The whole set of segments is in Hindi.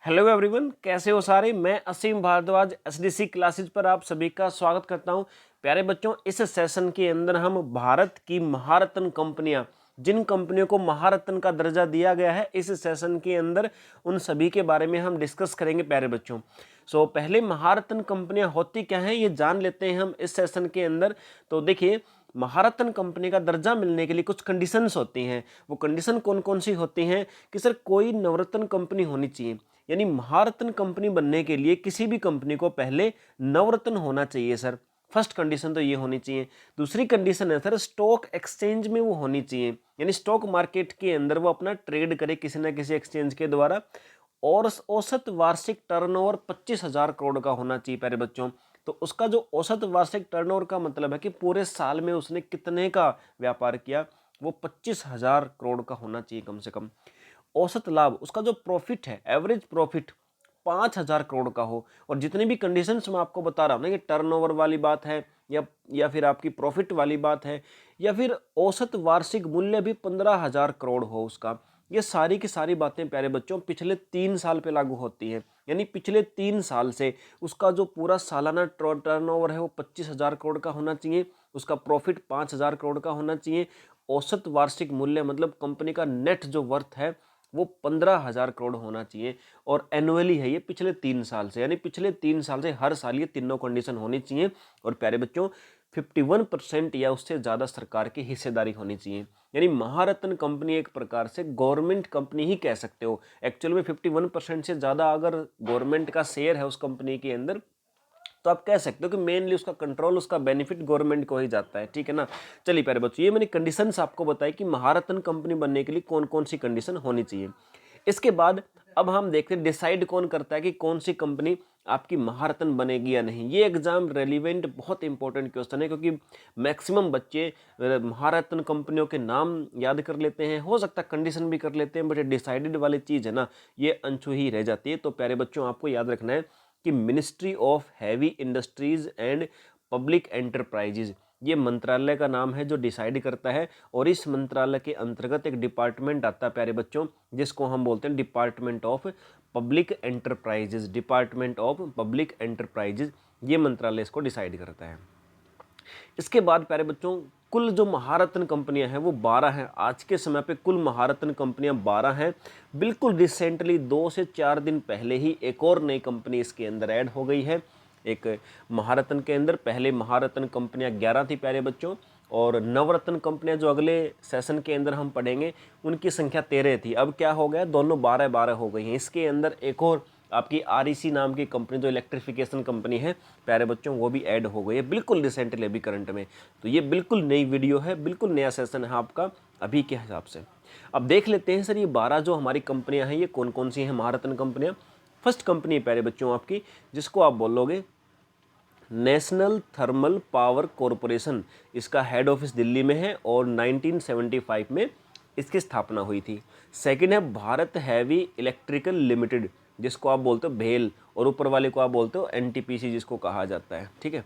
हेलो एवरीवन, कैसे हो सारे। मैं असीम भारद्वाज एसडीसी क्लासेज पर आप सभी का स्वागत करता हूं। प्यारे बच्चों, इस सेशन के अंदर हम भारत की महारत्न कंपनियां, जिन कंपनियों को महारत्न का दर्जा दिया गया है, इस सेशन के अंदर उन सभी के बारे में हम डिस्कस करेंगे प्यारे बच्चों। पहले महारत्न कंपनियां होती क्या हैं ये जान लेते हैं हम इस सेशन के अंदर। तो देखिए, महारत्न कंपनी का दर्जा मिलने के लिए कुछ कंडीशंस होती हैं। वो कंडीशन कौन कौन सी होती हैं कि सर कोई नवरत्न कंपनी होनी चाहिए, यानी महारत्न कंपनी बनने के लिए किसी भी कंपनी को पहले नवरत्न होना चाहिए सर। फर्स्ट कंडीशन तो ये होनी चाहिए। दूसरी कंडीशन है सर, स्टॉक एक्सचेंज में वो होनी चाहिए, यानी स्टॉक मार्केट के अंदर वो अपना ट्रेड करे किसी ना किसी एक्सचेंज के द्वारा, और औसत वार्षिक टर्नओवर 25,000 करोड़ का होना चाहिए प्यारे बच्चों। तो उसका जो औसत वार्षिक टर्नओवर का मतलब है कि पूरे साल में उसने कितने का व्यापार किया, वो 25,000 करोड़ का होना चाहिए कम से कम। औसत लाभ, उसका जो प्रॉफिट है, एवरेज प्रॉफिट 5,000 करोड़ का हो। और जितनी भी कंडीशंस मैं आपको बता रहा हूँ ना, कि टर्नओवर वाली बात है या फिर आपकी प्रॉफिट वाली बात है, या फिर औसत वार्षिक मूल्य भी 15,000 करोड़ हो उसका, ये सारी की सारी बातें प्यारे बच्चों पिछले 3 साल पे लागू होती हैं। यानी पिछले 3 साल से उसका जो पूरा सालाना टर्नओवर है वो 25,000 करोड़ का होना चाहिए, उसका प्रॉफिट 5,000 करोड़ का होना चाहिए, औसत वार्षिक मूल्य मतलब कंपनी का नेट जो वर्थ है वो 15,000 करोड़ होना चाहिए, और एनुअली है ये पिछले 3 साल से, यानी पिछले 3 साल से हर साल ये तीनों कंडीशन होनी चाहिए। और प्यारे बच्चों 51% या उससे ज़्यादा सरकार की हिस्सेदारी होनी चाहिए, यानी महारत्न कंपनी एक प्रकार से गवर्नमेंट कंपनी ही कह सकते हो। एक्चुअल में 51% से ज़्यादा अगर गवर्नमेंट का शेयर है उस कंपनी के अंदर, तो आप कह सकते हो कि मेनली उसका कंट्रोल, उसका बेनिफिट गवर्नमेंट को ही जाता है, ठीक है ना। चलिए प्यारे बच्चों, ये मैंने कंडीशंस आपको बताई कि महारत्न कंपनी बनने के लिए कौन कौन सी कंडीशन होनी चाहिए। इसके बाद अब हम देखते हैं डिसाइड कौन करता है कि कौन सी कंपनी आपकी महारत्न बनेगी या नहीं। ये एग्जाम रेलिवेंट बहुत इंपॉर्टेंट क्वेश्चन है, क्योंकि मैक्सिमम बच्चे महारत्न कंपनियों के नाम याद कर लेते हैं, हो सकता है कंडीशन भी कर लेते हैं, बट डिसाइडेड वाली चीज़ है ना, ये अनछुई रह जाती है। तो प्यारे बच्चों, आपको याद रखना है कि ministry of heavy industries and public enterprises, ये मंत्रालय का नाम है जो डिसाइड करता है। और इस मंत्रालय के अंतर्गत एक डिपार्टमेंट आता है प्यारे बच्चों, जिसको हम बोलते हैं department of public enterprises. Department of public enterprises, ये मंत्रालय इसको डिसाइड करता है। इसके बाद प्यारे बच्चों, कुल जो महारत्न कंपनियां हैं वो 12 हैं। आज के समय पे कुल महारत्न कंपनियां 12 हैं। बिल्कुल रिसेंटली 2 से 4 दिन पहले ही एक और नई कंपनी इसके अंदर ऐड हो गई है। एक महारत्न के अंदर पहले महारत्न कंपनियां 11 थी प्यारे बच्चों, और नवरत्न कंपनियां जो अगले सेशन के अंदर हम पढ़ेंगे उनकी संख्या 13 थी। अब क्या हो गया, दोनों 12-12 हो गई हैं। इसके अंदर एक और आपकी आरईसी नाम की कंपनी जो इलेक्ट्रिफिकेशन कंपनी है प्यारे बच्चों, वो भी ऐड हो गई है बिल्कुल रिसेंटली अभी करंट में। तो ये बिल्कुल नई वीडियो है, बिल्कुल नया सेशन है आपका अभी के हिसाब से। अब देख लेते हैं सर, ये 12 जो हमारी कंपनियां हैं ये कौन कौन सी हैं महारत्न कंपनियां। फर्स्ट कंपनी है प्यारे बच्चों आपकी, जिसको आप बोलोगे नेशनल थर्मल पावर कॉरपोरेशन। इसका हेड ऑफिस दिल्ली में है और 1975 में इसकी स्थापना हुई थी। सेकंड है भारत हैवी इलेक्ट्रिकल लिमिटेड, जिसको आप बोलते हो भेल, और ऊपर वाले को आप बोलते हो एनटीपीसी जिसको कहा जाता है, ठीक है।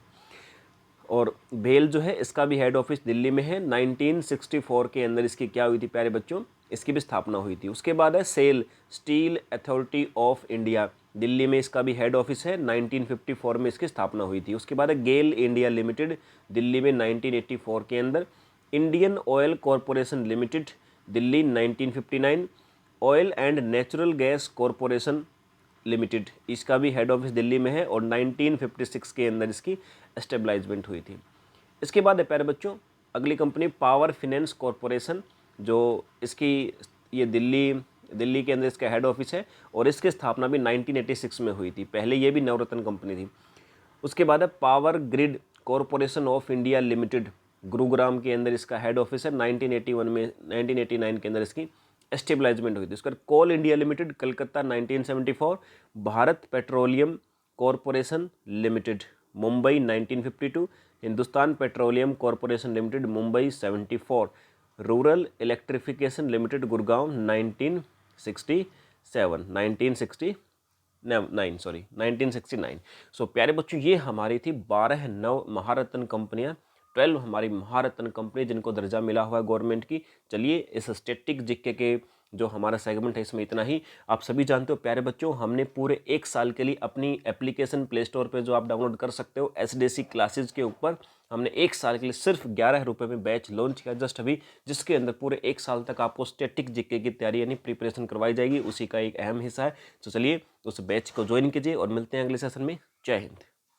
और भेल जो है इसका भी हेड ऑफिस दिल्ली में है। 1964 के अंदर इसकी क्या हुई थी प्यारे बच्चों, इसकी भी स्थापना हुई थी। उसके बाद है SAIL, Steel Authority of India, Delhi में इसका भी हेड ऑफिस है। 1954 में इसकी स्थापना हुई थी। उसके बाद है गेल इंडिया लिमिटेड, दिल्ली में 1984 के अंदर। Indian oil corporation limited, Delhi 1959। Oil and natural gas corporation limited, इसका भी हेड ऑफिस दिल्ली में है और 1956 के अंदर इसकी एस्टेब्लिशमेंट हुई थी। इसके बाद है प्यारे बच्चों अगली कंपनी पावर फिनेंस कॉरपोरेशन, जो इसकी ये दिल्ली के अंदर इसका हेड ऑफिस है, और इसकी स्थापना भी 1986 में हुई थी। पहले ये भी नवरत्न कंपनी थी। उसके बाद है power grid corporation of India limited, Gurugram के अंदर इसका हेड ऑफिस है। 1981 में 1989 के अंदर इसकी एस्टेब्लिशमेंट हुई थी। उसके बाद Coal India Limited Calcutta 1974, Bharat Petroleum Corporation Limited Mumbai 1952, Hindustan Petroleum Corporation Limited Mumbai 74, Rural Electrification Limited Gurgaon 1969। So प्यारे बच्चों, ये हमारी थी 12 नव महारत्न कंपनियां, 12 हमारी महारत्न कंपनी जिनको दर्जा मिला हुआ है गवर्नमेंट की। चलिए इस स्टैटिक जीके के जो हमारा सेगमेंट है इसमें इतना ही। आप सभी जानते हो प्यारे बच्चों, हमने पूरे 1 साल के लिए अपनी एप्लीकेशन प्ले स्टोर पे जो आप डाउनलोड कर सकते हो एसडीएससी क्लासेज के ऊपर, हमने 1 साल के लिए सिर्फ 11 रुपये में बैच लॉन्च किया जस्ट अभी, जिसके अंदर पूरे 1 साल तक आपको स्टैटिक जीके की तैयारी यानी प्रिपरेशन करवाई जाएगी, उसी का एक अहम हिस्सा है। तो चलिए उस बैच को ज्वाइन कीजिए और मिलते हैं अगले सेशन में। जय हिंद।